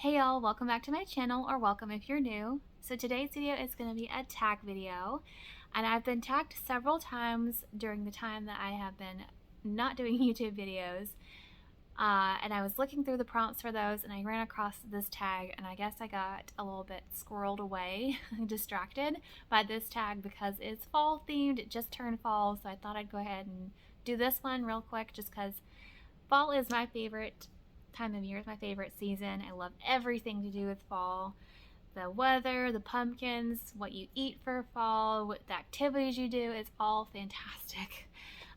Hey y'all, welcome back to my channel, or welcome if you're new. So today's video is going to be a tag video, and I've been tagged several times during the time that I have been not doing YouTube videos, and I was looking through the prompts for those and I ran across this tag, and I guess I got a little bit squirreled away, distracted by this tag because it's fall themed. It just turned fall, so I thought I'd go ahead and do this one real quick just because fall is my favorite time of year, is my favorite season. I love everything to do with fall. The weather, the pumpkins, what you eat for fall, what the activities you do, it's all fantastic.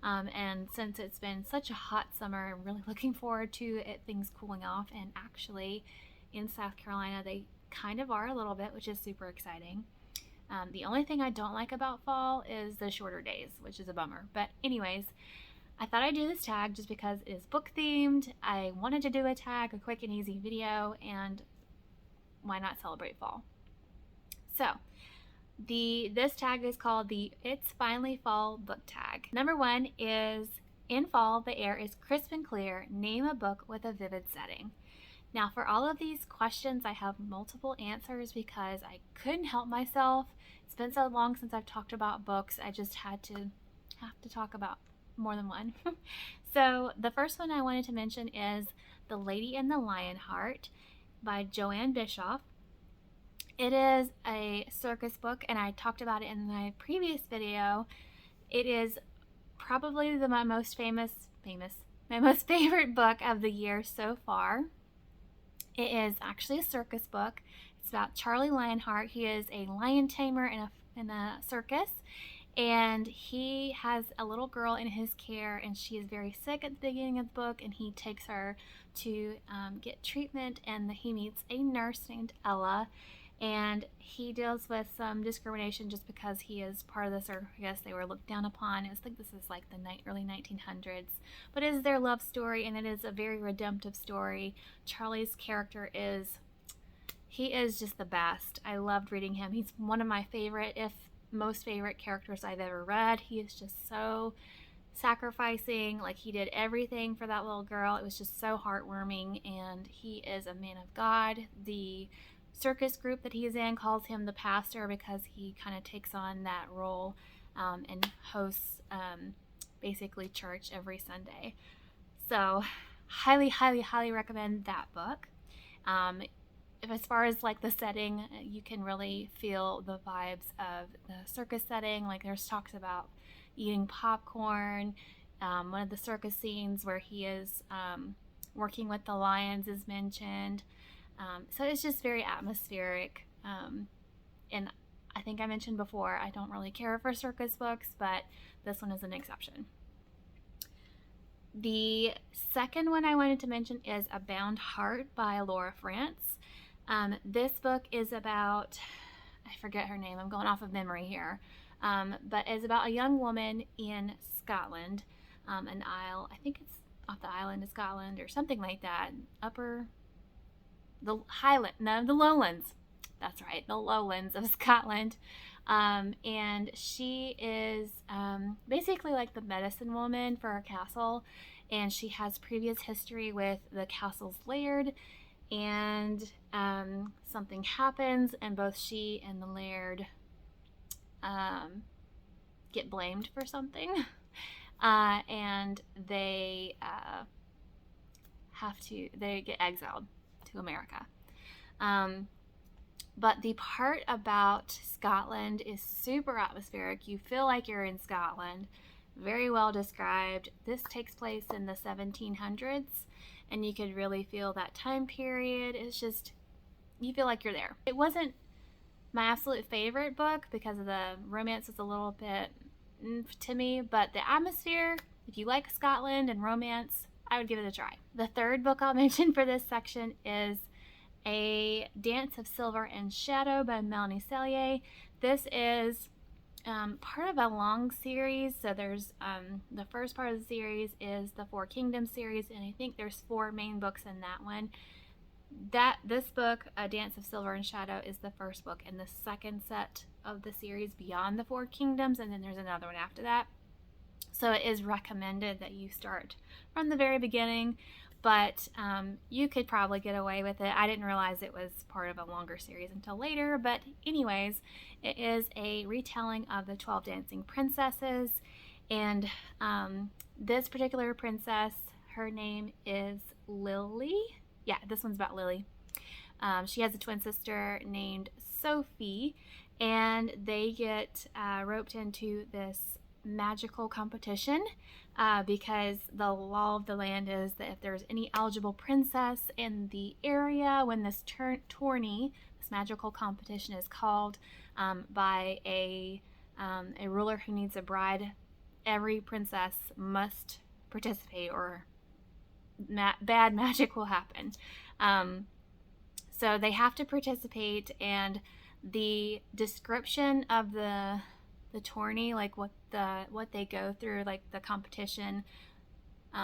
And since it's been such a hot summer, I'm really looking forward to things cooling off, and actually in South Carolina they kind of are a little bit, which is super exciting. The only thing I don't like about fall is the shorter days, which is a bummer. But anyways, I thought I'd do this tag just because it is book themed. I wanted to do a tag, a quick and easy video, and why not celebrate fall? So this tag is called the It's Finally Fall book tag. Number one is, in fall, the air is crisp and clear. Name a book with a vivid setting. Now, for all of these questions, I have multiple answers because I couldn't help myself. It's been so long since I've talked about books. I just have to talk about more than one. So the first one I wanted to mention is The Lady and the Lionheart by Joanne Bischoff. It is a circus book, and I talked about it in my previous video. It is probably my most favorite book of the year so far. It is actually a circus book. It's about Charlie Lionheart. He is a lion tamer in a circus, and he has a little girl in his care, and she is very sick at the beginning of the book, and he takes her to get treatment, and he meets a nurse named Ella, and he deals with some discrimination just because he is part of the circus. They were looked down upon. I think this is like the early 1900s, but it is their love story, and it is a very redemptive story. Charlie's character is just the best. I loved reading him. He's one of my favorite, if most favorite characters I've ever read. He is just so sacrificing. Like, he did everything for that little girl. It was just so heartwarming, and he is a man of God. The circus group that he's in calls him the pastor because he kind of takes on that role and hosts basically church every Sunday. So highly recommend that book. As far as like the setting, you can really feel the vibes of the circus setting. Like, there's talks about eating popcorn. One of the circus scenes where he is working with the lions is mentioned. So it's just very atmospheric. And I think I mentioned before, I don't really care for circus books, but this one is an exception. The second one I wanted to mention is A Bound Heart by Laura France. This book is about, I forget her name, I'm going off of memory here, but it's about a young woman in Scotland, an isle, I think it's off the island of Scotland or something like that, the lowlands, that's right, the lowlands of Scotland, and she is basically like the medicine woman for her castle, and she has previous history with the castle's laird, and something happens, and both she and the laird get blamed for something, and they get exiled to America. But the part about Scotland is super atmospheric. You feel like you're in Scotland. Very well described. This takes place in the 1700s, and you could really feel that time period. It's just, you feel like you're there. It wasn't my absolute favorite book because of the romance is a little bit to me, but the atmosphere, if you like Scotland and romance, I would give it a try. The third book I'll mention for this section is A Dance of Silver and Shadow by Melanie Sellier. This is part of a long series. So there's the first part of the series is the Four Kingdoms series, and I think there's 4 main books in that one. This book, A Dance of Silver and Shadow, is the first book in the second set of the series Beyond the Four Kingdoms, and then there's another one after that. So it is recommended that you start from the very beginning, but you could probably get away with it. I didn't realize it was part of a longer series until later, but anyways, it is a retelling of the 12 Dancing Princesses, and this particular princess, her name is Lily. Yeah, this one's about Lily. She has a twin sister named Sophie, and they get roped into this magical competition because the law of the land is that if there's any eligible princess in the area when this tourney, this magical competition, is called by a ruler who needs a bride, every princess must participate or bad magic will happen. So they have to participate, and the description of the tourney, like what they go through, like the competition,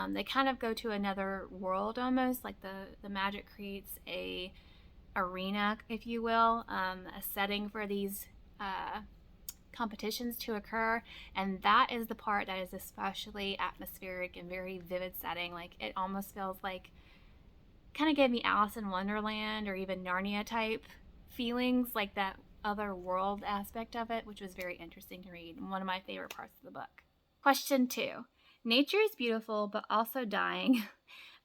they kind of go to another world almost. Like the magic creates a arena, if you will, a setting for these competitions to occur, and that is the part that is especially atmospheric and very vivid setting. Like it almost feels like, kind of gave me Alice in Wonderland or even Narnia type feelings, like that other world aspect of it, which was very interesting to read and one of my favorite parts of the book. Question 2. Nature is beautiful but also dying.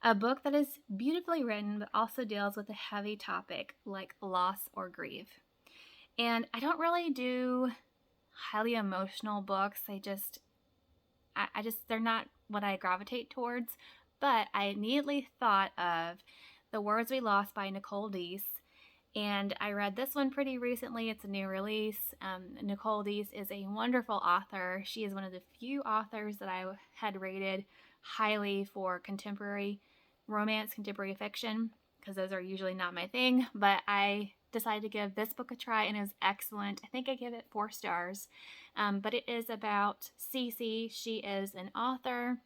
A book that is beautifully written but also deals with a heavy topic like loss or grief. And I don't really do highly emotional books. I just they're not what I gravitate towards. But I immediately thought of The Words We Lost by Nicole Deese, and I read this one pretty recently. It's a new release. Nicole Deese is a wonderful author. She is one of the few authors that I had rated highly for contemporary romance, contemporary fiction, because those are usually not my thing, but I decided to give this book a try, and it was excellent. I think I give it 4 stars, but it is about Cece. She is an author,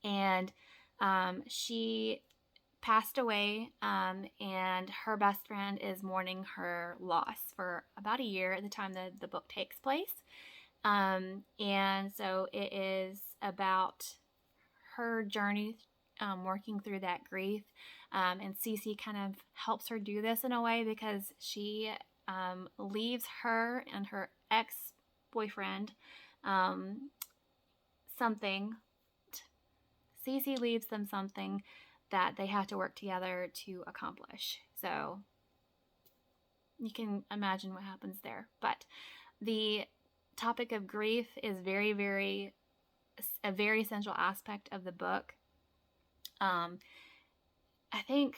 and she passed away, and her best friend is mourning her loss for about a year at the time that the book takes place. And so it is about her journey working through that grief. And Cece kind of helps her do this in a way because she leaves her and her ex-boyfriend something. Cece leaves them something that they have to work together to accomplish. So you can imagine what happens there. But the topic of grief is a very essential aspect of the book. I think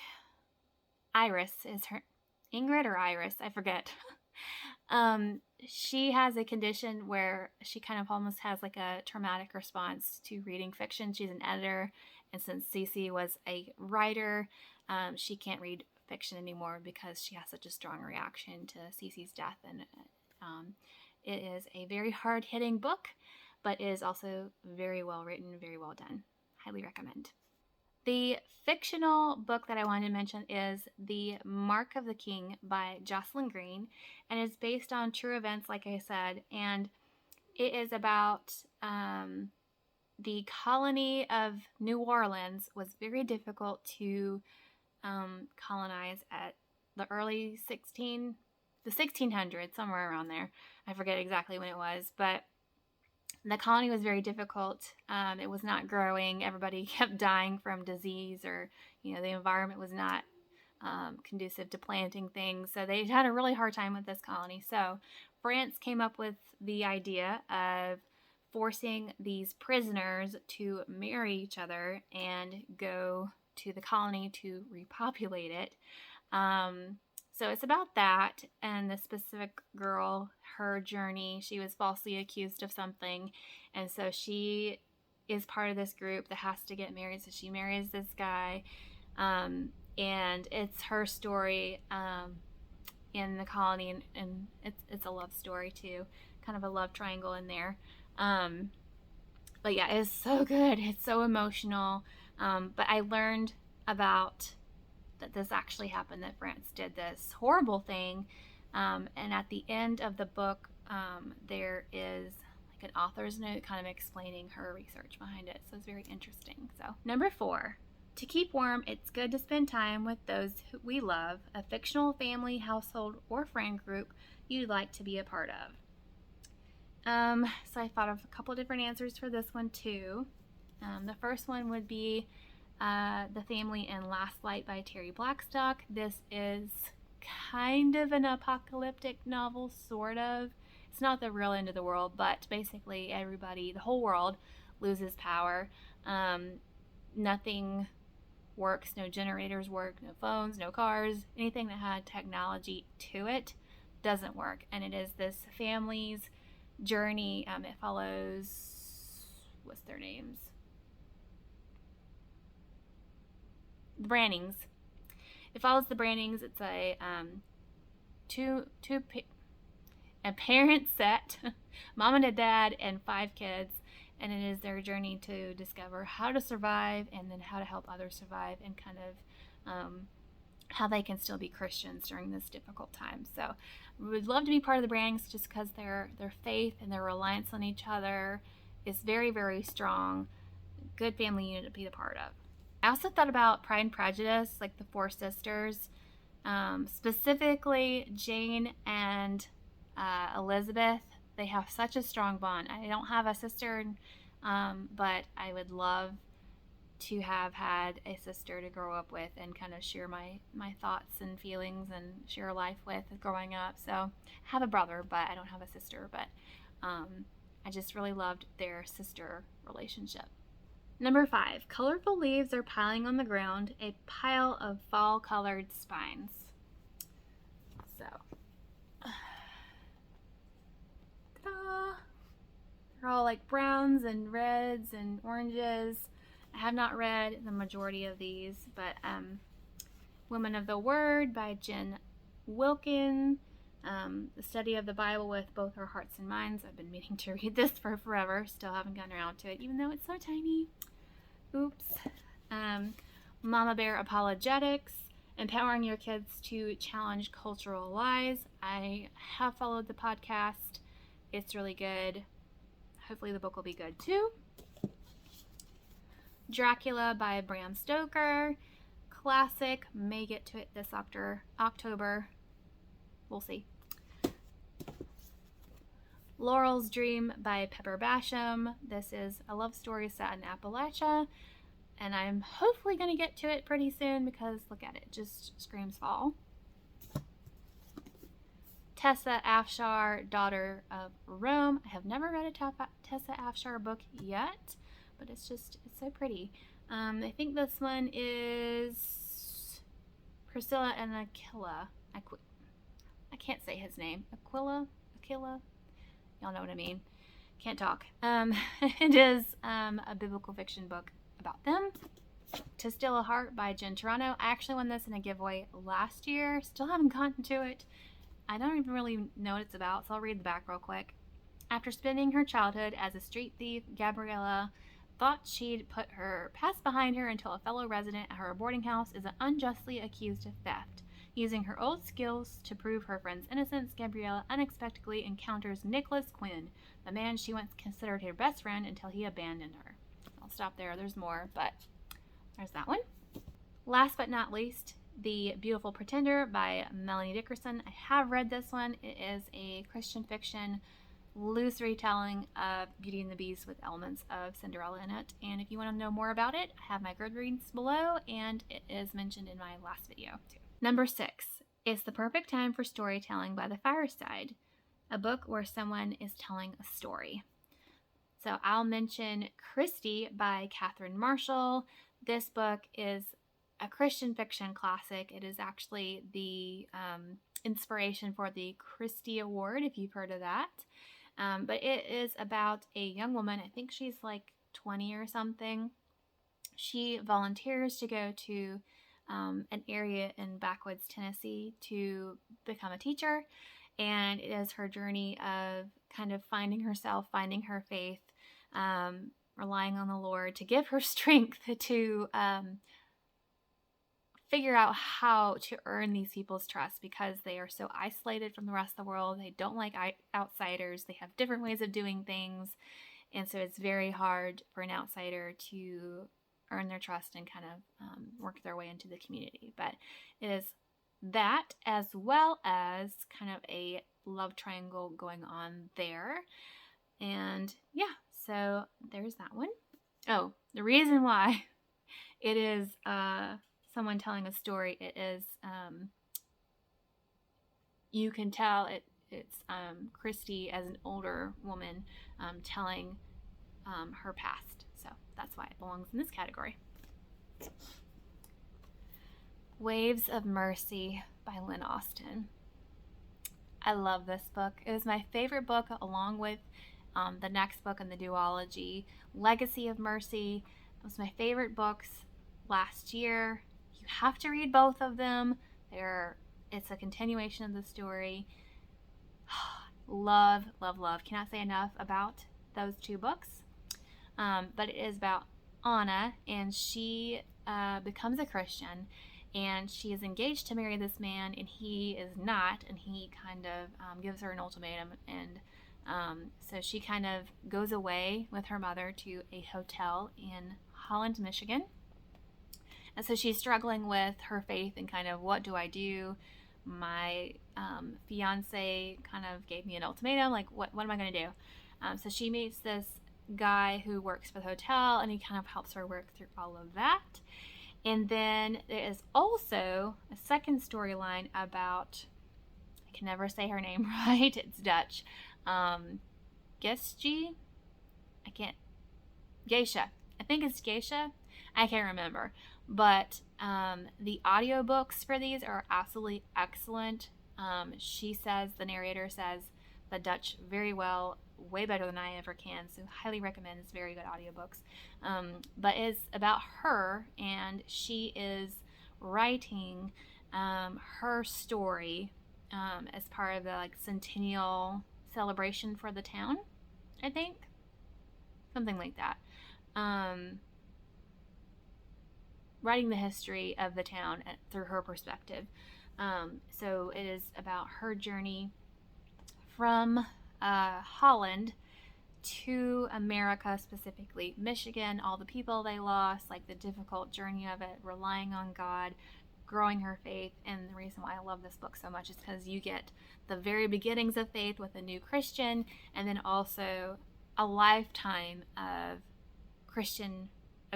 Iris is her, Ingrid or Iris, I forget. She has a condition where she kind of almost has like a traumatic response to reading fiction. She's an editor, and since Cece was a writer, she can't read fiction anymore because she has such a strong reaction to Cece's death. And it is a very hard-hitting book, but it is also very well written, very well done. Highly recommend. The fictional book that I wanted to mention is The Mark of the King by Jocelyn Green, and it's based on true events, like I said, and it is about the colony of New Orleans was very difficult to colonize at the early 1600s, somewhere around there. I forget exactly when it was, but the colony was very difficult. It was not growing. Everybody kept dying from disease, or the environment was not conducive to planting things. So they had a really hard time with this colony. So France came up with the idea of forcing these prisoners to marry each other and go to the colony to repopulate it. So it's about that, and the specific girl, her journey. She was falsely accused of something, and so she is part of this group that has to get married. So she marries this guy, and it's her story in the colony, and it's a love story too, kind of a love triangle in there. But yeah, it's so good. It's so emotional. But I learned about that this actually happened, that France did this horrible thing. And at the end of the book, there is like an author's note kind of explaining her research behind it. So it's very interesting. So number 4, To keep warm, it's good to spend time with those who we love, a fictional family, household, or friend group you'd like to be a part of. So I thought of a couple different answers for this one too. The first one would be The Family in Last Light by Terry Blackstock. This is kind of an apocalyptic novel, sort of. It's not the real end of the world, but basically everybody, the whole world, loses power. Nothing works, no generators work, no phones, no cars, anything that had technology to it doesn't work. And it is this family's journey. It follows, what's their names? The Brannings. It follows the Brannings. It's a parent set, mom and a dad and 5 kids, and it is their journey to discover how to survive and then how to help others survive, and kind of how they can still be Christians during this difficult time. So we would love to be part of the Brannings, just because their faith and their reliance on each other is very, very strong. Good family unit to be a part of. I also thought about Pride and Prejudice, like the 4 sisters, specifically Jane and Elizabeth. They have such a strong bond. I don't have a sister, but I would love to have had a sister to grow up with and kind of share my thoughts and feelings and share life with growing up. So I have a brother, but I don't have a sister. But I just really loved their sister relationship. Number 5, colorful leaves are piling on the ground, a pile of fall-colored spines. So, ta-da! They're all like browns and reds and oranges. I have not read the majority of these, but Women of the Word by Jen Wilkin. The study of the Bible with both our hearts and minds. I've been meaning to read this for forever. Still haven't gotten around to it, even though it's so tiny. Oops. Mama Bear Apologetics. Empowering your kids to challenge cultural lies. I have followed the podcast. It's really good. Hopefully the book will be good too. Dracula by Bram Stoker. Classic. May get to it this October. We'll see. Laurel's Dream by Pepper Basham. This is a love story set in Appalachia, and I'm hopefully going to get to it pretty soon because look at it, just screams fall. Tessa Afshar, Daughter of Rome. I have never read a Tessa Afshar book yet, but it's so pretty. I think this one is Priscilla and Aquila. I can't say his name. Aquila? Y'all know what I mean. Can't talk. It is a biblical fiction book about them. To Steal a Heart by Jen Toronto. I actually won this in a giveaway last year. Still haven't gotten to it. I don't even really know what it's about, so I'll read the back real quick. After spending her childhood as a street thief, Gabriella thought she'd put her past behind her until a fellow resident at her boarding house is unjustly accused of theft. Using her old skills to prove her friend's innocence, Gabriella unexpectedly encounters Nicholas Quinn, the man she once considered her best friend until he abandoned her. I'll stop there. There's more, but there's that one. Last but not least, The Beautiful Pretender by Melanie Dickerson. I have read this one. It is a Christian fiction, loose retelling of Beauty and the Beast with elements of Cinderella in it. And if you want to know more about it, I have my Goodreads below, and it is mentioned in my last video too. Number 6, It's the Perfect Time for Storytelling by the Fireside, a book where someone is telling a story. So I'll mention Christie by Catherine Marshall. This book is a Christian fiction classic. It is actually the inspiration for the Christie Award, if you've heard of that. But it is about a young woman. I think she's like 20 or something. She volunteers to go to an area in backwoods Tennessee to become a teacher, and it is her journey of kind of finding herself, finding her faith, relying on the Lord to give her strength to figure out how to earn these people's trust, because they are so isolated from the rest of the world. They don't like outsiders. They have different ways of doing things, and so it's very hard for an outsider to earn their trust and kind of work their way into the community. But it is that, as well as kind of a love triangle going on there. And yeah, so there's that one. Oh, the reason why it is someone telling a story, it is, you can tell it's Christy as an older woman telling her past. So that's why it belongs in this category. Waves of Mercy by Lynn Austen. I love this book. It was my favorite book, along with the next book in the duology, Legacy of Mercy. It was my favorite books last year. You have to read both of them. It's a continuation of the story. Love, love, love. Cannot say enough about those two books. But it is about Anna, and she becomes a Christian, and she is engaged to marry this man, and he is not, and he kind of gives her an ultimatum, and so she kind of goes away with her mother to a hotel in Holland, Michigan. And so she's struggling with her faith and kind of, what do I do? My fiance kind of gave me an ultimatum, like, what am I going to do? So she meets this guy who works for the hotel, and he kind of helps her work through all of that. And then there is also a second storyline about, I can never say her name right, it's Dutch, Geisha, I think it's Geisha, I can't remember, but the audiobooks for these are absolutely excellent. She says, the narrator says, the Dutch very well, way better than I ever can, so highly recommend. It's very good audiobooks. But it's about her, and she is writing her story as part of the centennial celebration for the town, I think, something like that. Writing the history of the town through her perspective. So it is about her journey from Holland to America, specifically Michigan, all the people they lost, the difficult journey of it, relying on God, growing her faith. And the reason why I love this book so much is because you get the very beginnings of faith with a new Christian, and then also a lifetime of a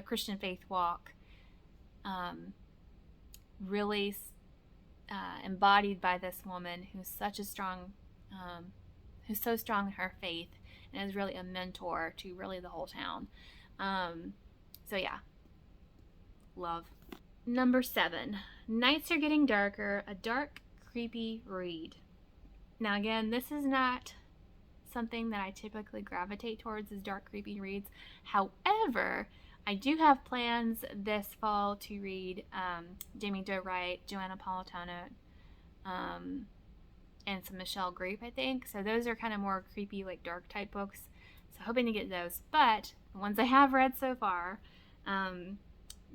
Christian faith walk, really embodied by this woman who's such a strong, who's so strong in her faith, and is really a mentor to really the whole town. So yeah, love. Number 7, Nights Are Getting Darker, a dark, creepy read. Now again, this is not something that I typically gravitate towards, is dark, creepy reads. However, I do have plans this fall to read Jamie Doe Wright, Joanna Napolitano, and some Michelle Grape, I think. So those are kind of more creepy, dark type books. So hoping to get those. But the ones I have read so far,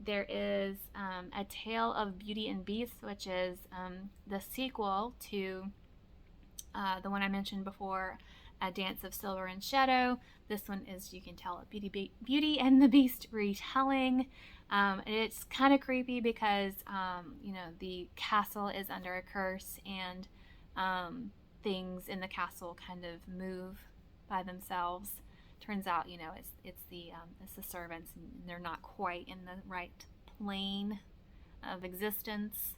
there is A Tale of Beauty and Beast, which is the sequel to the one I mentioned before, A Dance of Silver and Shadow. This one is, you can tell, a Beauty and the Beast retelling. It's kind of creepy because, the castle is under a curse, and things in the castle kind of move by themselves. Turns out, it's the servants, and they're not quite in the right plane of existence.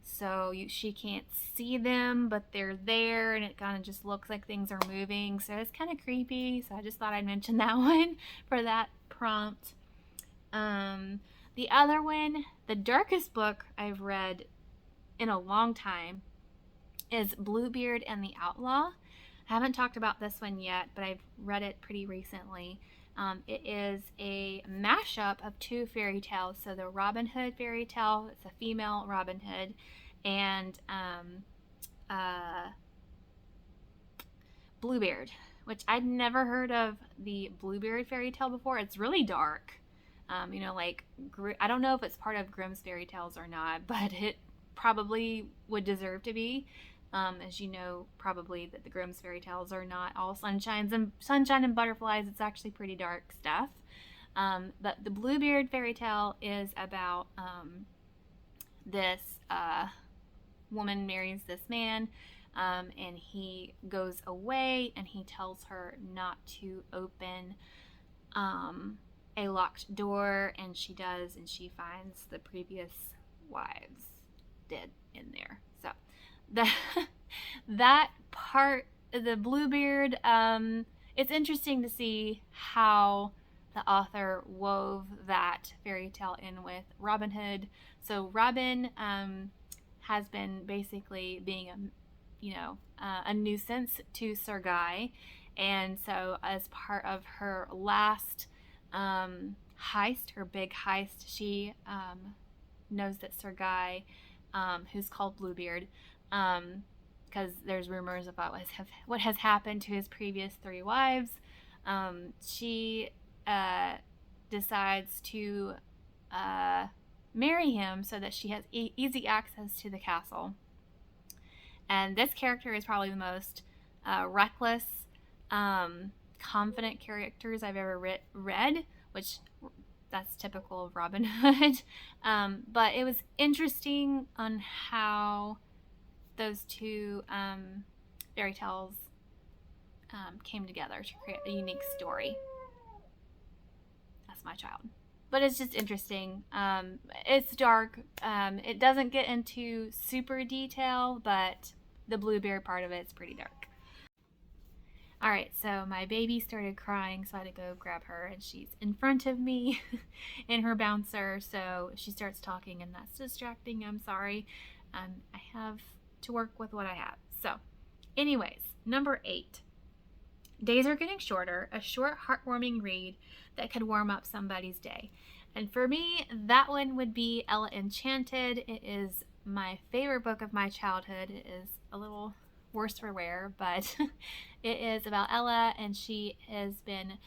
So she can't see them, but they're there, and it kind of just looks like things are moving. So it's kind of creepy. So I just thought I'd mention that one for that prompt. The other one, the darkest book I've read in a long time, is Bluebeard and the Outlaw. I haven't talked about this one yet, but I've read it pretty recently. It is a mashup of two fairy tales. So the Robin Hood fairy tale, it's a female Robin Hood, and Bluebeard, which I'd never heard of the Bluebeard fairy tale before. It's really dark. I don't know if it's part of Grimm's fairy tales or not, but it probably would deserve to be. As you know, probably, that the Grimm's fairy tales are not all sunshine and butterflies. It's actually pretty dark stuff. But the Bluebeard fairy tale is about this woman marries this man, and he goes away and he tells her not to open a locked door, and she does, and she finds the previous wives dead in there. So that that part, the Bluebeard, it's interesting to see how the author wove that fairy tale in with Robin Hood. So Robin has been basically being a nuisance to Sir Guy, and so as part of her last heist, her big heist, she knows that Sir Guy, who's called Bluebeard, because there's rumors about what has happened to his previous 3 wives. She decides to marry him so that she has easy access to the castle. And this character is probably the most reckless, confident characters I've ever read, which that's typical of Robin Hood. But it was interesting on how those two fairy tales came together to create a unique story. That's my child. But it's just interesting. It's dark. It doesn't get into super detail, but the Bluebeard part of it's pretty dark. Alright, so my baby started crying, so I had to go grab her, and she's in front of me in her bouncer, so she starts talking, and that's distracting. I'm sorry. I have to work with what I have. So, anyways, number 8. Days are getting shorter, a short, heartwarming read that could warm up somebody's day. And for me, that one would be Ella Enchanted. It is my favorite book of my childhood. It is a little worse for wear, but it is about Ella, and she has been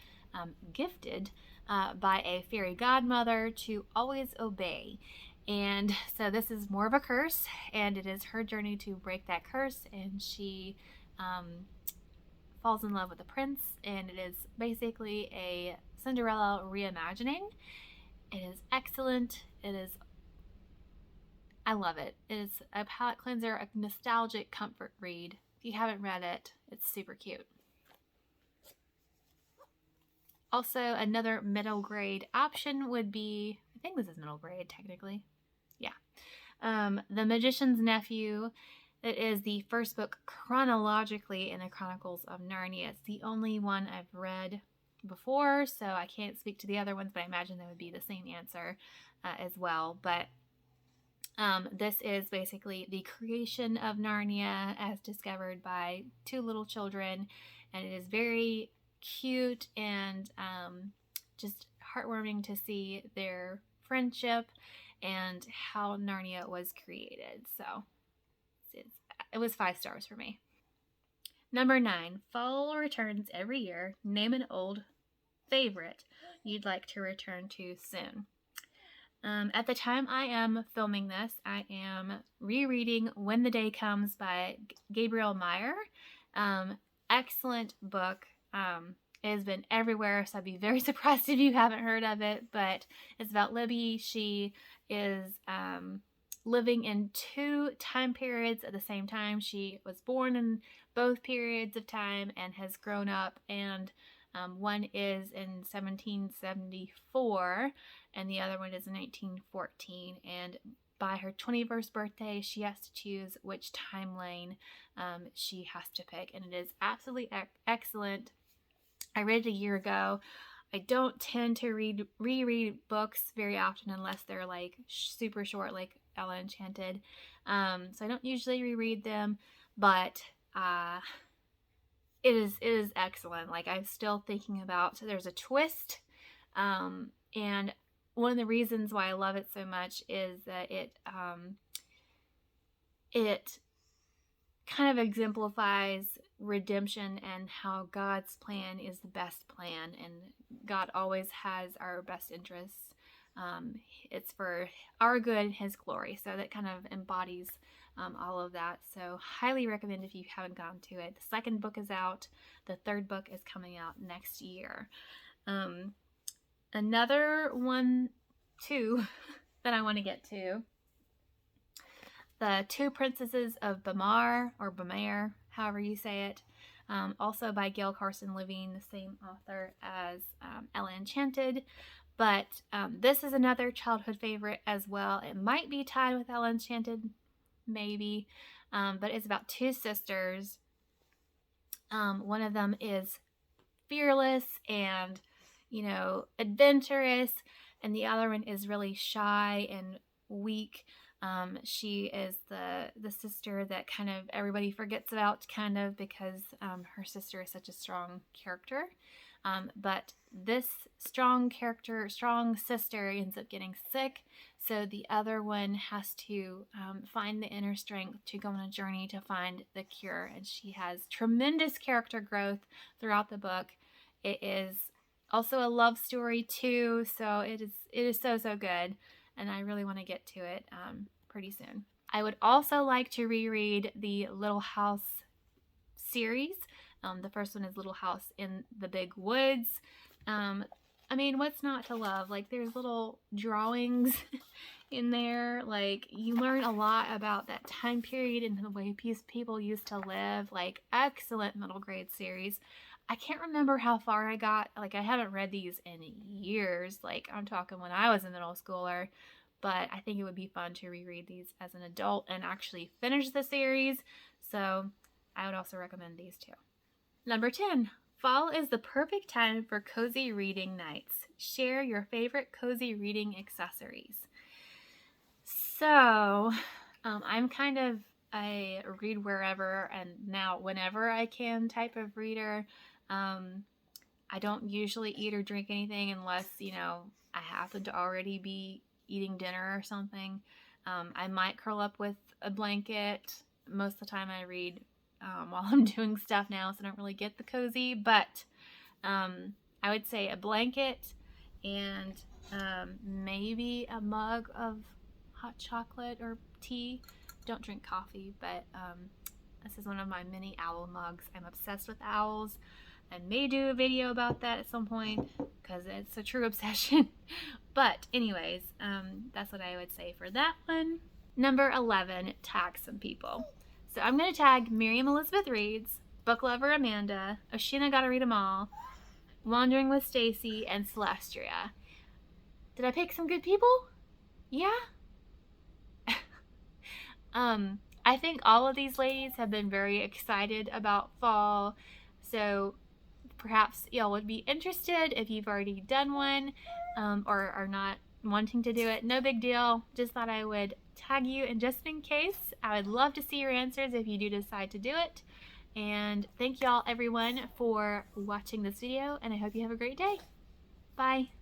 gifted by a fairy godmother to always obey. And so this is more of a curse, and it is her journey to break that curse, and she falls in love with a prince, and it is basically a Cinderella reimagining. It is excellent. I love it. It is a palate cleanser, a nostalgic comfort read. If you haven't read it, it's super cute. Also, another middle grade option would be, I think this is middle grade technically. Yeah. The Magician's Nephew. It is the first book chronologically in the Chronicles of Narnia. It's the only one I've read before, so I can't speak to the other ones, but I imagine that would be the same answer as well. But this is basically the creation of Narnia as discovered by 2 little children, and it is very cute and just heartwarming to see their friendship and how Narnia was created. So it was 5 stars for me. Number 9, fall returns every year. Name an old favorite you'd like to return to soon. At the time I am filming this, I am rereading When the Day Comes by Gabriel Meyer. Excellent book. It has been everywhere, so I'd be very surprised if you haven't heard of it, but it's about Libby. She is living in 2 time periods at the same time. She was born in both periods of time and has grown up, and one is in 1774 and the other one is in 1914, and by her 21st birthday she has to choose which timeline she has to pick, and it is absolutely excellent. I read it a year ago. I don't tend to reread books very often unless they're like super short, like Ella Enchanted. So I don't usually reread them, but it is excellent. Like, I'm still thinking about, so there's a twist, and one of the reasons why I love it so much is that it kind of exemplifies redemption and how God's plan is the best plan, and God always has our best interests. It's for our good and His glory, so that kind of embodies all of that. So highly recommend if you haven't gone to it. The second book is out. The third book is coming out next year. Another one, two, that I want to get to. The Two Princesses of Bamar, or Bamare, however you say it. Also by Gail Carson Levine, the same author as Ella Enchanted. But this is another childhood favorite as well. It might be tied with Ella Enchanted, maybe. But it's about two sisters. One of them is fearless and, adventurous, and the other one is really shy and weak. She is the sister that kind of everybody forgets about, kind of, because her sister is such a strong character. But this strong sister ends up getting sick, so the other one has to find the inner strength to go on a journey to find the cure. And she has tremendous character growth throughout the book. It is also a love story too, so it is so good, and I really want to get to it pretty soon. I would also like to reread the Little House series. The first one is Little House in the Big Woods. I mean, what's not to love? Like, there's little drawings in there. Like, you learn a lot about that time period and the way people used to live. Like, excellent middle grade series. I can't remember how far I got. Like, I haven't read these in years. Like, I'm talking when I was a middle schooler. But I think it would be fun to reread these as an adult and actually finish the series. So I would also recommend these two. Number 10. Fall is the perfect time for cozy reading nights. Share your favorite cozy reading accessories. So, I'm kind of a read wherever and now whenever I can type of reader. I don't usually eat or drink anything unless, I happen to already be eating dinner or something. I might curl up with a blanket. Most of the time I read while I'm doing stuff now, so I don't really get the cozy, but I would say a blanket and maybe a mug of hot chocolate or tea. Don't drink coffee, but this is one of my mini owl mugs. I'm obsessed with owls. I may do a video about that at some point because it's a true obsession. But anyways, that's what I would say for that one. Number 11, tag some people. So I'm going to tag Miriam Elizabeth Reads, Book Lover Amanda, Oshina Gotta Read 'Em All, Wandering with Stacy, and Celestria. Did I pick some good people? Yeah? I think all of these ladies have been very excited about fall, so perhaps y'all would be interested if you've already done one or are not wanting to do it. No big deal. Just thought I would tag you, and just in case, I would love to see your answers if you do decide to do it. And thank y'all everyone for watching this video, and I hope you have a great day. Bye.